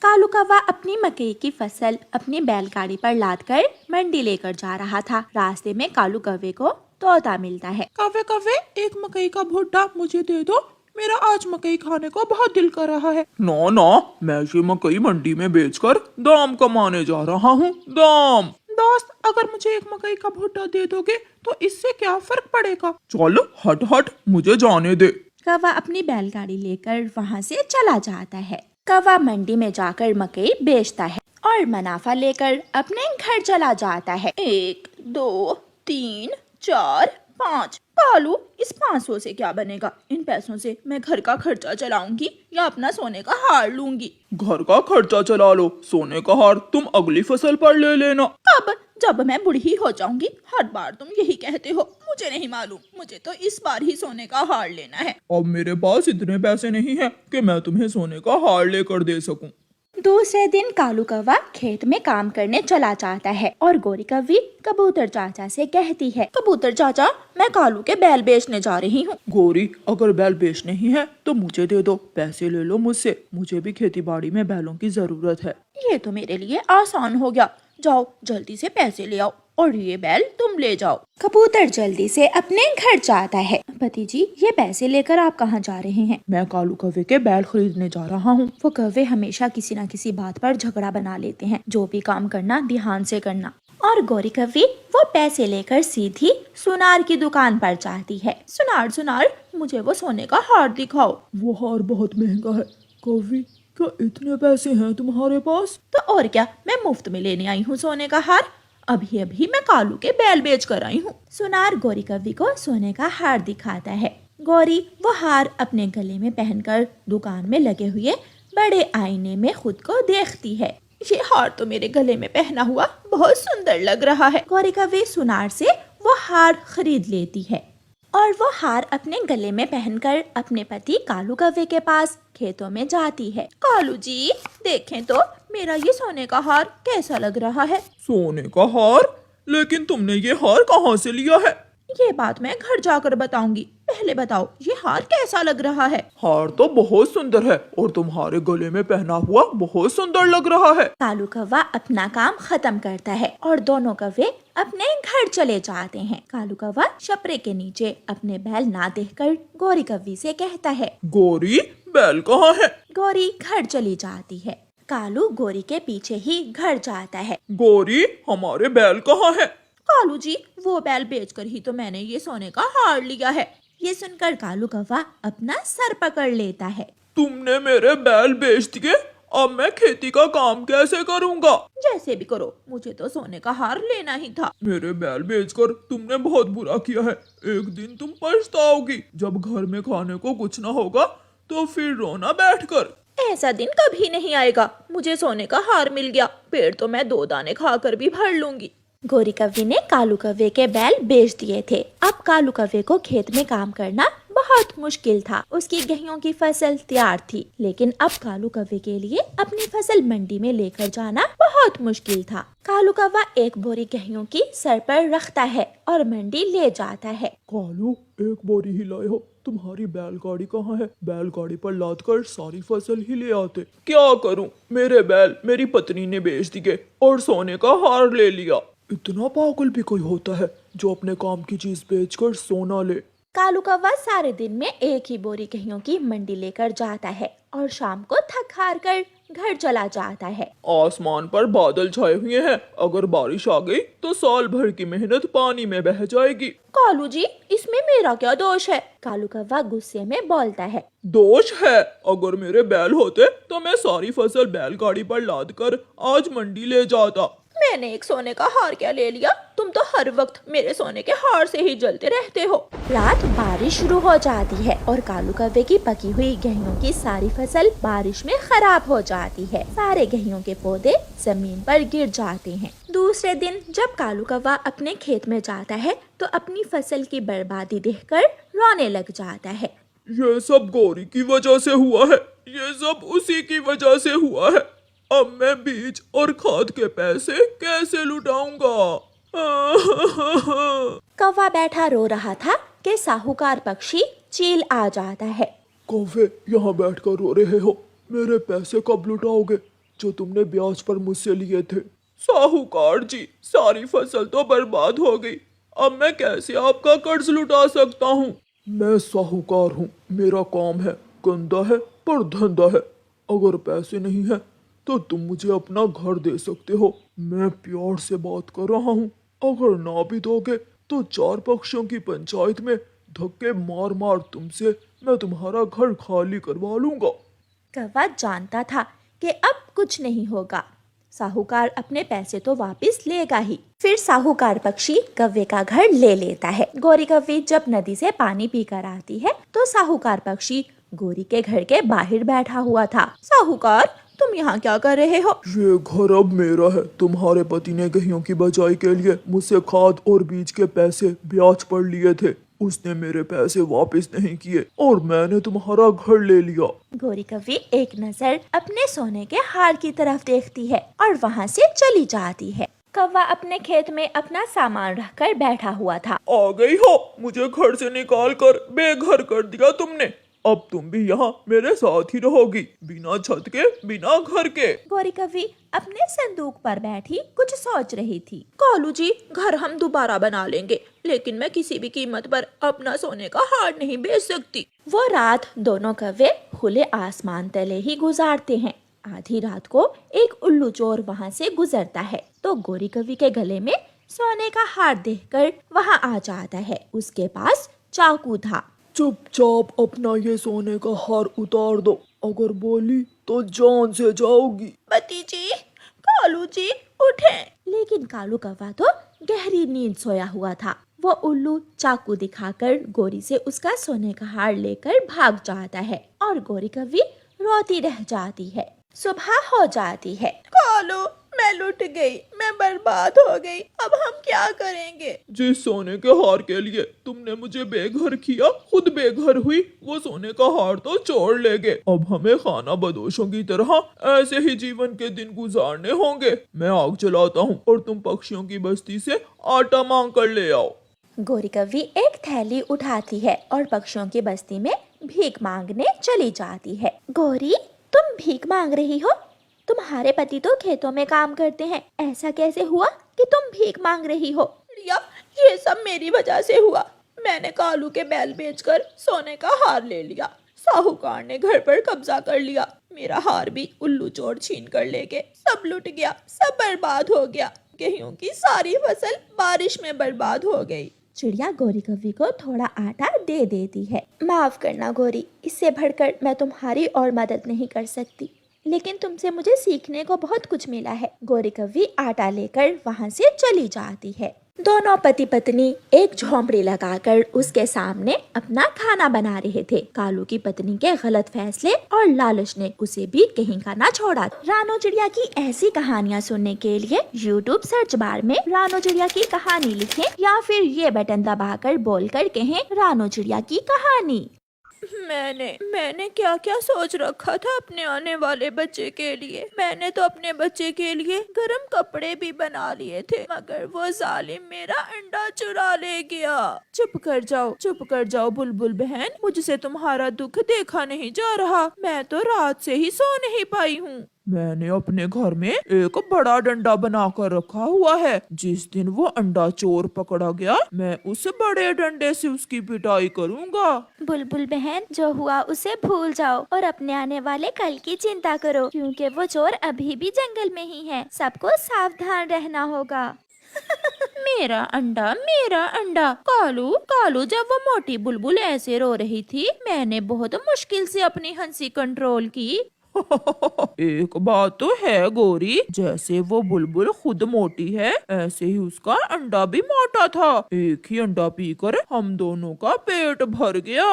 कालू कौवा अपनी मकई की फसल अपनी बैलगाड़ी पर लाद कर मंडी लेकर जा रहा था। रास्ते में कालू कौवे को तोता मिलता है। कौवे कौवे, एक मकई का भुट्टा मुझे दे दो, मेरा आज मकई खाने को बहुत दिल कर रहा है। ना ना, मैं ये मकई मंडी में बेचकर दाम कमाने जा रहा हूँ। दाम। दोस्त, अगर मुझे एक मकई का भुट्टा दे दोगे तो इससे क्या फर्क पड़ेगा? चल हट हट, मुझे जाने दे। कौवा अपनी बैलगाड़ी लेकर वहाँ से चला जाता है। कौवा मंडी में जाकर मकई बेचता है और मुनाफा लेकर अपने घर चला जाता है। 1 2 3 4 5। कालू, इस 500 से क्या बनेगा? इन पैसों से मैं घर का खर्चा चलाऊंगी या अपना सोने का हार लूंगी। घर का खर्चा चला लो, सोने का हार तुम अगली फसल पर ले लेना। अब जब मैं बूढ़ी हो जाऊंगी, हर बार तुम यही कहते हो। मुझे नहीं मालूम, मुझे तो इस बार ही सोने का हार लेना है। अब मेरे पास इतने पैसे नहीं हैं कि मैं तुम्हें सोने का हार लेकर दे सकूं। दूसरे दिन कालू कौवा खेत में काम करने चला जाता है और गोरी कौवी कबूतर चाचा से कहती है, कबूतर चाचा, मैं कालू के बैल बेचने जा रही हूँ। गोरी, अगर बैल बेचने ही है तो मुझे दे दो, पैसे ले लो मुझसे, मुझे भी खेती बाड़ी में बैलों की जरूरत है। ये तो मेरे लिए आसान हो गया। जाओ जल्दी से पैसे ले आओ और ये बैल तुम ले जाओ। कबूतर जल्दी से अपने घर जाता है। पति जी, ये पैसे लेकर आप कहाँ जा रहे हैं? मैं कालू कौवे के बैल खरीदने जा रहा हूँ। वो कौवे हमेशा किसी न किसी बात पर झगड़ा बना लेते हैं। जो भी काम करना ध्यान से करना। और गोरी कौवी वो पैसे लेकर सीधी सुनार की दुकान पर जाती है। सुनार सुनार, मुझे वो सोने का हार दिखाओ। वो हार बहुत महंगा है। कौवी, क्या इतने पैसे हैं तुम्हारे पास? तो और क्या, मैं मुफ्त में लेने आई हूँ सोने का हार। अभी अभी मैं कालू के बैल बेच कर आई हूँ। सुनार गोरी कौवी को सोने का हार दिखाता है। गोरी वो हार अपने गले में पहनकर दुकान में लगे हुए बड़े आईने में खुद को देखती है। ये हार तो मेरे गले में पहना हुआ बहुत सुंदर लग रहा है। गोरी कौवी सुनार से वो हार खरीद लेती है और वो हार अपने गले में पहनकर अपने पति कालू कौवे के पास खेतों में जाती है। कालू जी, देखें तो मेरा ये सोने का हार कैसा लग रहा है। सोने का हार? लेकिन तुमने ये हार कहाँ से लिया है? ये बात मैं घर जाकर बताऊंगी। पहले बताओ, ये हार कैसा लग रहा है? हार तो बहुत सुंदर है और तुम्हारे गले में पहना हुआ बहुत सुंदर लग रहा है। कालू कौवा अपना काम खत्म करता है और दोनों कौवे अपने घर चले जाते हैं। कालू कौवा छपरे के नीचे अपने बैल ना देखकर गोरी कौवी से कहता है, गोरी, बैल कहाँ है? गोरी घर चली जाती है। कालू गोरी के पीछे ही घर जाता है। गोरी, हमारे बैल कहाँ है? कालू जी, वो बैल बेचकर ही तो मैंने ये सोने का हार लिया है। ये सुनकर कालू कौवा अपना सर पकड़ लेता है। तुमने मेरे बैल बेच दिए, अब मैं खेती का काम कैसे करूँगा? जैसे भी करो, मुझे तो सोने का हार लेना ही था। मेरे बैल बेचकर तुमने बहुत बुरा किया है। एक दिन तुम पछताओगी। जब घर में खाने को कुछ ना होगा तो फिर रोना बैठकर। ऐसा दिन कभी नहीं आएगा। मुझे सोने का हार मिल गया, पेट तो मैं 2 दाने खाकर भी भर लूंगी। गोरी कौवी ने कालू कौवे के बैल बेच दिए थे। अब कालू कौवे को खेत में काम करना बहुत मुश्किल था। उसकी गेहूं की फसल तैयार थी, लेकिन अब कालू कौवे के लिए अपनी फसल मंडी में लेकर जाना बहुत मुश्किल था। कालू कौवा एक बोरी गेहूं की सर पर रखता है और मंडी ले जाता है। कालू, एक बोरी ही लाए हो, तुम्हारी बैलगाड़ी कहाँ है? बैलगाड़ी पर लाद कर सारी फसल ही ले आते। क्या करूं, मेरे बैल मेरी पत्नी ने बेच दिए और सोने का हार ले लिया। इतना पागल भी कोई होता है जो अपने काम की चीज बेचकर सोना ले। कालू कौवा सारे दिन में एक ही बोरी गेहूं की मंडी लेकर जाता है और शाम को थक हार कर घर चला जाता है। आसमान पर बादल छाए हुए हैं, अगर बारिश आ गई तो साल भर की मेहनत पानी में बह जाएगी। कालू जी, इसमें मेरा क्या दोष है? कालू कौवा गुस्से में बोलता है। दोष है? अगर मेरे बैल होते तो मैं सारी फसल बैलगाड़ी पर लाद कर आज मंडी ले जाता। मैंने एक सोने का हार क्या ले लिया? तुम तो हर वक्त मेरे सोने के हार से ही जलते रहते हो। रात बारिश शुरू हो जाती है और कालू कौवे की पकी हुई गेहूं की सारी फसल बारिश में खराब हो जाती है। सारे गेहूं के पौधे जमीन पर गिर जाते हैं। दूसरे दिन जब कालू कौवा अपने खेत में जाता है तो अपनी फसल की बर्बादी देखकर रोने लग जाता है। ये सब गोरी की वजह से हुआ है, ये सब उसी की वजह से हुआ है। अब मैं बीज और खाद के पैसे कैसे लुटाऊंगा? कौवा बैठा रो रहा था कि साहूकार पक्षी चील आ जाता है। कौवे, यहाँ बैठकर रो रहे हो, मेरे पैसे कब लुटाओगे? जो तुमने ब्याज पर मुझसे लिए थे। साहूकार जी, सारी फसल तो बर्बाद हो गई। अब मैं कैसे आपका कर्ज लुटा सकता हूँ? मैं साहूकार हूँ, मेरा काम है, गंदा है पर धंधा है। अगर पैसे नहीं है तो तुम मुझे अपना घर दे सकते हो। मैं प्यार से बात कर रहा हूँ। अगर ना भी दोगे तो 4 पक्षों की पंचायत में धक्के मार मार तुमसे मैं तुम्हारा घर खाली करवा लूंगा। कौवा जानता था कि अब कुछ नहीं होगा। साहूकार अपने पैसे तो वापस लेगा ही। फिर साहूकार पक्षी कौवे का घर ले लेता है। गौरी कौवी जब नदी से पानी पीकर आती है तो साहूकार पक्षी गौरी के घर के बाहर बैठा हुआ था। साहूकार, तुम यहाँ क्या कर रहे हो? ये घर अब मेरा है। तुम्हारे पति ने गेहूं की बजाई के लिए मुझसे खाद और बीज के पैसे ब्याज पर लिए थे। उसने मेरे पैसे वापस नहीं किए और मैंने तुम्हारा घर ले लिया। गौरी कौवी एक नजर अपने सोने के हार की तरफ देखती है और वहाँ से चली जाती है। कौवा अपने खेत में अपना सामान रखकर बैठा हुआ था। आ गई हो, मुझे घर से निकाल कर बेघर कर दिया तुमने। अब तुम भी यहाँ मेरे साथ ही रहोगी, बिना छत के, बिना घर के। गौरी कौवी अपने संदूक पर बैठी कुछ सोच रही थी। कालू जी, घर हम दोबारा बना लेंगे, लेकिन मैं किसी भी कीमत पर अपना सोने का हार नहीं बेच सकती। वो रात दोनों कौवे खुले आसमान तले ही गुजारते हैं। आधी रात को एक उल्लू चोर वहाँ से गुजरता है तो गौरी कौवी के गले में सोने का हार देखकर वहाँ आ जाता है। उसके पास चाकू था। चुपचाप अपना ये सोने का हार उतार दो, अगर बोली तो जान से जाओगी। पति जी, कालू जी उठें। लेकिन कालू कौवा तो गहरी नींद सोया हुआ था। वो उल्लू चाकू दिखाकर गौरी से उसका सोने का हार लेकर भाग जाता है और गौरी कौवी रोती रह जाती है। सुबह हो जाती है। कालू, मैं लुट गई, मैं बर्बाद हो गई, अब हम क्या करेंगे? जिस सोने के हार के लिए तुमने मुझे बेघर किया, खुद बेघर हुई, वो सोने का हार तो चोर ले गए। अब हमें खाना बदोशों की तरह ऐसे ही जीवन के दिन गुजारने होंगे। मैं आग जलाता हूँ और तुम पक्षियों की बस्ती से आटा मांग कर ले आओ। गौरी कौवी एक थैली उठाती है और पक्षियों की बस्ती में भीख मांगने चली जाती है। गौरी, तुम भीख मांग रही हो? तुम्हारे पति तो खेतों में काम करते हैं, ऐसा कैसे हुआ कि तुम भीख मांग रही हो? रिया, ये सब मेरी वजह से हुआ। मैंने कालू के बैल बेचकर सोने का हार ले लिया। साहूकार ने घर पर कब्जा कर लिया। मेरा हार भी उल्लू चोर छीन कर ले गए। सब लुट गया, सब बर्बाद हो गया। गेहूं की सारी फसल बारिश में बर्बाद हो गई। चिड़िया गौरी कौवी को थोड़ा आटा दे देती है। माफ करना गौरी, इससे बढ़कर मैं तुम्हारी और मदद नहीं कर सकती, लेकिन तुमसे मुझे सीखने को बहुत कुछ मिला है। गौरी कौवी आटा लेकर वहाँ से चली जाती है। दोनों पति पत्नी एक झोंपड़ी लगाकर उसके सामने अपना खाना बना रहे थे। कालू की पत्नी के गलत फैसले और लालच ने उसे भी कहीं का ना छोड़ा। रानो चिड़िया की ऐसी कहानियाँ सुनने के लिए YouTube सर्च बार में रानो चिड़िया की कहानी लिखें या फिर ये बटन दबाकर बोलकर कहें रानो चिड़िया की कहानी। मैंने क्या क्या सोच रखा था अपने आने वाले बच्चे के लिए। मैंने तो अपने बच्चे के लिए गर्म कपड़े भी बना लिए थे, मगर वो जालिम मेरा अंडा चुरा ले गया। चुप कर जाओ बुलबुल बहन, मुझसे तुम्हारा दुख देखा नहीं जा रहा। मैं तो रात से ही सो नहीं पाई हूँ। मैंने अपने घर में एक बड़ा डंडा बना कर रखा हुआ है। जिस दिन वो अंडा चोर पकड़ा गया, मैं उस बड़े डंडे से उसकी पिटाई करूँगा। बुलबुल बहन, जो हुआ उसे भूल जाओ और अपने आने वाले कल की चिंता करो, क्योंकि वो चोर अभी भी जंगल में ही है। सबको सावधान रहना होगा। मेरा अंडा। कालू, जब वो मोटी बुलबुल ऐसे रो रही थी, मैंने बहुत मुश्किल से अपनी हंसी कंट्रोल की। एक बात तो है गौरी, जैसे वो बुलबुल खुद मोटी है, ऐसे ही उसका अंडा भी मोटा था। एक ही अंडा पीकर हम दोनों का पेट भर गया।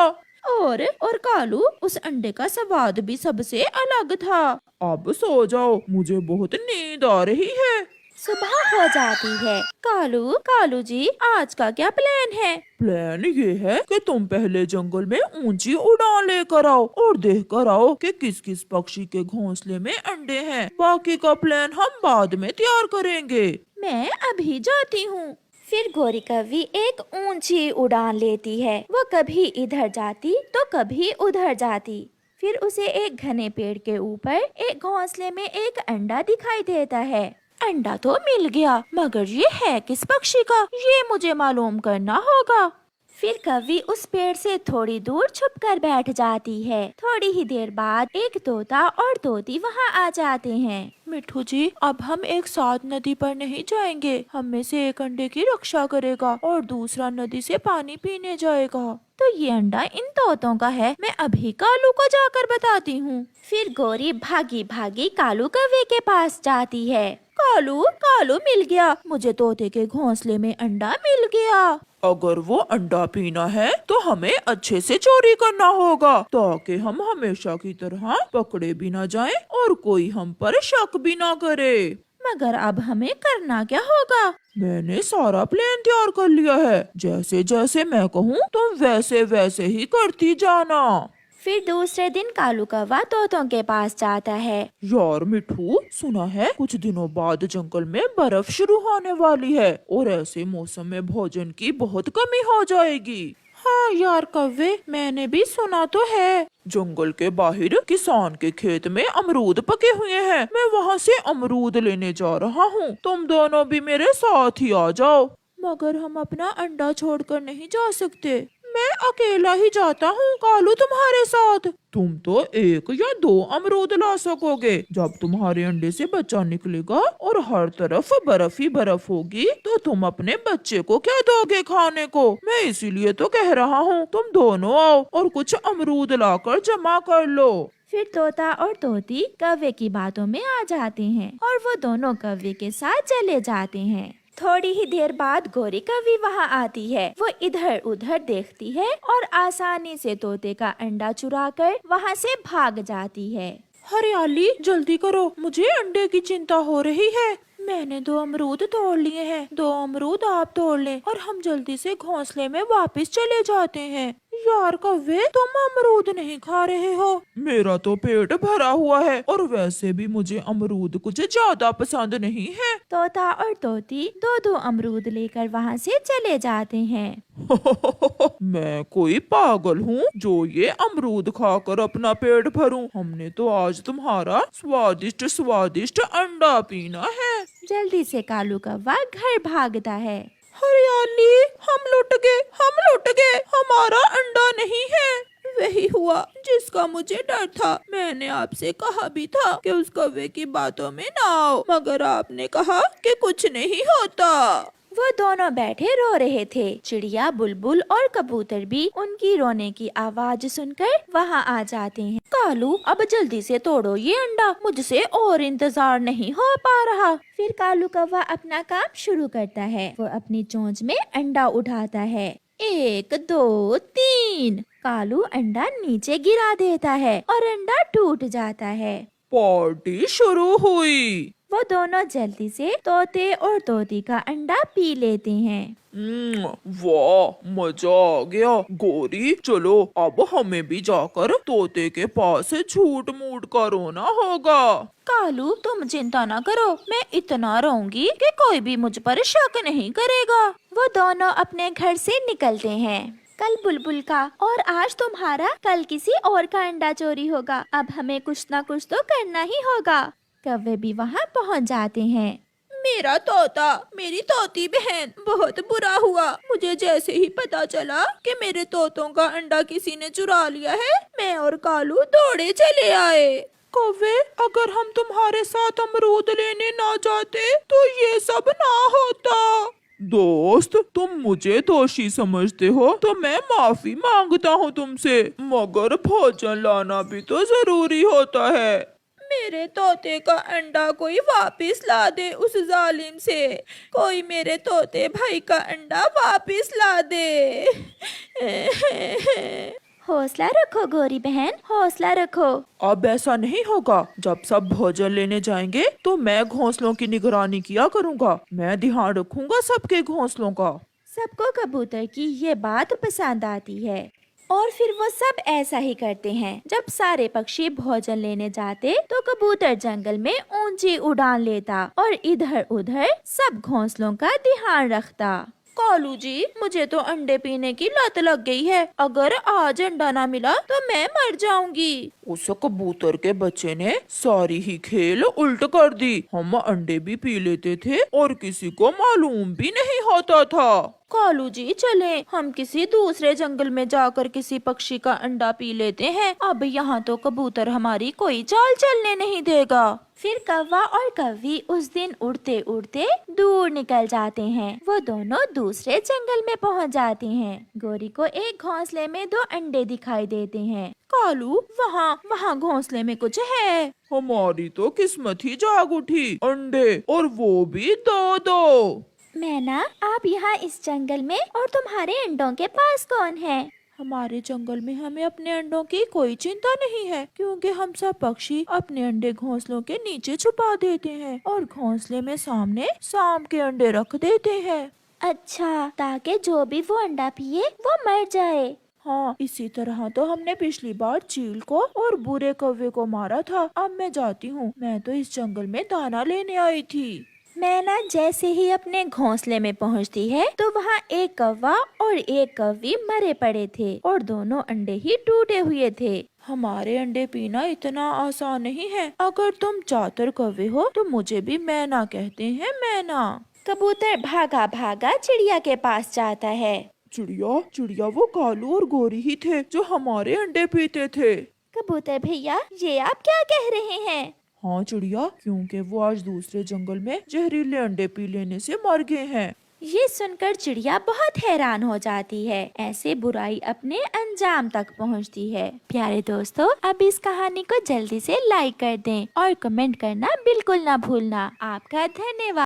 और कालू, उस अंडे का स्वाद भी सबसे अलग था। अब सो जाओ, मुझे बहुत नींद आ रही है। सुबह हो जाती है। कालू जी, आज का क्या प्लान है? प्लान ये है कि तुम पहले जंगल में ऊंची उड़ान लेकर आओ और देख कर आओ कि किस किस पक्षी के घोंसले में अंडे हैं। बाकी का प्लान हम बाद में तैयार करेंगे। मैं अभी जाती हूँ। फिर गौरी कौवी एक ऊंची उड़ान लेती है। वो कभी इधर जाती तो कभी उधर जाती। फिर उसे एक घने पेड़ के ऊपर एक घोंसले में एक अंडा दिखाई देता है। अंडा तो मिल गया, मगर ये है किस पक्षी का, ये मुझे मालूम करना होगा। फिर कौवी उस पेड़ से थोड़ी दूर छुपकर बैठ जाती है। थोड़ी ही देर बाद एक तोता और तोती वहाँ आ जाते हैं। मिठू जी, अब हम एक साथ नदी पर नहीं जाएंगे। हम में से एक अंडे की रक्षा करेगा और दूसरा नदी से पानी पीने जाएगा। तो ये अंडा इन तोतों का है, मैं अभी कालू को जाकर बताती हूँ। फिर गौरी भागी भागी कालू कौवे के पास जाती है। कालू कालू मिल गया, मुझे तोते के घोंसले में अंडा मिल गया। अगर वो अंडा पीना है तो हमें अच्छे से चोरी करना होगा, ताकि हम हमेशा की तरह पकड़े भी ना जाएं और कोई हम पर शक भी ना करे। मगर अब हमें करना क्या होगा? मैंने सारा प्लान तैयार कर लिया है। जैसे जैसे मैं कहूँ तुम वैसे वैसे ही करती जाना। फिर दूसरे दिन कालू कौवा तोतों के पास जाता है। यार मिठू, सुना है कुछ दिनों बाद जंगल में बर्फ शुरू होने वाली है और ऐसे मौसम में भोजन की बहुत कमी हो जाएगी। हाँ यार कौवे, मैंने भी सुना तो है। जंगल के बाहर किसान के खेत में अमरूद पके हुए हैं। मैं वहाँ से अमरूद लेने जा रहा हूँ। तुम दोनों भी मेरे साथ ही आ जाओ। मगर हम अपना अंडा छोड़कर नहीं जा सकते। मैं अकेला ही जाता हूँ, कालू तुम्हारे साथ। तुम तो 1 या 2 अमरूद ला सकोगे। जब तुम्हारे अंडे से बच्चा निकलेगा और हर तरफ बर्फ ही बर्फ होगी, तो तुम अपने बच्चे को क्या दोगे खाने को? मैं इसीलिए तो कह रहा हूँ, तुम दोनों आओ और कुछ अमरूद लाकर जमा कर लो। फिर तोता और तोती कौवे की बातों में आ जाते हैं और वो दोनों कौवे के साथ चले जाते हैं। थोड़ी ही देर बाद गौरी कौवी वहाँ आती है। वो इधर उधर देखती है और आसानी से तोते का अंडा चुराकर वहाँ से भाग जाती है। हरियाली, जल्दी करो, मुझे अंडे की चिंता हो रही है। मैंने 2 अमरूद तोड़ लिए हैं, 2 अमरूद आप तोड़ लें और हम जल्दी से घोंसले में वापस चले जाते हैं। यार कौवे, तुम अमरूद नहीं खा रहे हो। मेरा तो पेट भरा हुआ है और वैसे भी मुझे अमरूद कुछ ज्यादा पसंद नहीं है। तोता और तोती 2-2 अमरूद लेकर वहाँ से चले जाते हैं। मैं कोई पागल हूँ जो ये अमरूद खाकर अपना पेट भरूं। हमने तो आज तुम्हारा स्वादिष्ट स्वादिष्ट अंडा पीना है। जल्दी से कालू कौवा घर भागता है। हरियाली, हम लुट गए, हमारा अंडा नहीं है। वही हुआ जिसका मुझे डर था। मैंने आपसे कहा भी था कि उस कौवे की बातों में ना आओ, मगर आपने कहा कि कुछ नहीं होता। वो दोनों बैठे रो रहे थे। चिड़िया, बुलबुल और कबूतर भी उनकी रोने की आवाज सुनकर वहाँ आ जाते हैं। कालू, अब जल्दी से तोड़ो ये अंडा, मुझसे और इंतजार नहीं हो पा रहा। फिर कालू कौवा अपना काम शुरू करता है। वो अपनी चोंच में अंडा उठाता है। 1 2 3। कालू अंडा नीचे गिरा देता है और अंडा टूट जाता है। पार्टी शुरू हुई। वो दोनों जल्दी से तोते और तोती का अंडा पी लेते हैं। वाह, मजा आ गया। गौरी, चलो अब हमें भी जाकर तोते के पास झूठ मूठ का रोना होगा। कालू, तुम चिंता न करो, मैं इतना रोऊंगी कि कोई भी मुझ पर शक नहीं करेगा। वो दोनों अपने घर से निकलते हैं। कल बुलबुल का और आज तुम्हारा, कल किसी और का अंडा चोरी होगा। अब हमें कुछ न कुछ तो करना ही होगा। कौवे भी वहाँ पहुँच जाते हैं। मेरा तोता, मेरी तोती बहन, बहुत बुरा हुआ। मुझे जैसे ही पता चला कि मेरे तोतों का अंडा किसी ने चुरा लिया है, मैं और कालू दौड़े चले आए। कौवे, अगर हम तुम्हारे साथ अमरूद लेने ना जाते तो ये सब ना होता। दोस्त, तुम मुझे दोषी समझते हो तो मैं माफी मांगता हूँ तुमसे, मगर भोजन लाना भी तो जरूरी होता है। मेरे तोते का अंडा कोई वापस ला दे उस जालिम से। कोई मेरे तोते भाई का अंडा वापस ला दे। हौसला रखो गौरी बहन, हौसला रखो। अब ऐसा नहीं होगा। जब सब भोजन लेने जाएंगे तो मैं घोंसलों की निगरानी किया करूँगा। मैं ध्यान रखूंगा सबके घोंसलों का। सबको कबूतर की ये बात पसंद आती है और फिर वो सब ऐसा ही करते हैं। जब सारे पक्षी भोजन लेने जाते तो कबूतर जंगल में ऊंची उड़ान लेता और इधर उधर सब घोंसलों का ध्यान रखता। कालू जी, मुझे तो अंडे पीने की लत लग गई है। अगर आज अंडा ना मिला तो मैं मर जाऊंगी। उस कबूतर के बच्चे ने सारी ही खेल उल्ट कर दी। हम अंडे भी पी लेते थे और किसी को मालूम भी नहीं होता था। कालू जी, चले हम किसी दूसरे जंगल में जाकर किसी पक्षी का अंडा पी लेते हैं। अब यहाँ तो कबूतर हमारी कोई चाल चलने नहीं देगा। फिर कौवा और कौवी उस दिन उड़ते उड़ते दूर निकल जाते हैं। वो दोनों दूसरे जंगल में पहुँच जाते हैं। गोरी को एक घोंसले में 2 अंडे दिखाई देते हैं। कालू, वहाँ घोंसले में कुछ है। हमारी तो किस्मत ही जाग उठी, अंडे और वो भी 2-2। मैना, आप यहाँ इस जंगल में और तुम्हारे अंडों के पास कौन है? हमारे जंगल में हमें अपने अंडों की कोई चिंता नहीं है, क्योंकि हम सब पक्षी अपने अंडे घोंसलों के नीचे छुपा देते हैं और घोंसले में सामने सांप के अंडे रख देते हैं। अच्छा, ताकि जो भी वो अंडा पिए वो मर जाए। हाँ, इसी तरह तो हमने पिछली बार चील को और बुरे कौवे को मारा था। अब मैं जाती हूँ, मैं तो इस जंगल में दाना लेने आई थी। मैना जैसे ही अपने घोंसले में पहुंचती है तो वहाँ एक कौवा और एक कौवी मरे पड़े थे और दोनों अंडे ही टूटे हुए थे। हमारे अंडे पीना इतना आसान नहीं है। अगर तुम चातर कौवे हो तो मुझे भी मैना कहते हैं, मैना। कबूतर भागा भागा चिड़िया के पास जाता है। चिड़िया चिड़िया, वो कालू और गोरी ही थे जो हमारे अंडे पीते थे। कबूतर भैया, ये आप क्या कह रहे हैं? हाँ चिड़िया, क्योंकि वो आज दूसरे जंगल में जहरीले अंडे पी लेने से मर गए हैं। ये सुनकर चिड़िया बहुत हैरान हो जाती है। ऐसे बुराई अपने अंजाम तक पहुंचती है। प्यारे दोस्तों, अब इस कहानी को जल्दी से लाइक कर दें और कमेंट करना बिल्कुल ना भूलना। आपका धन्यवाद।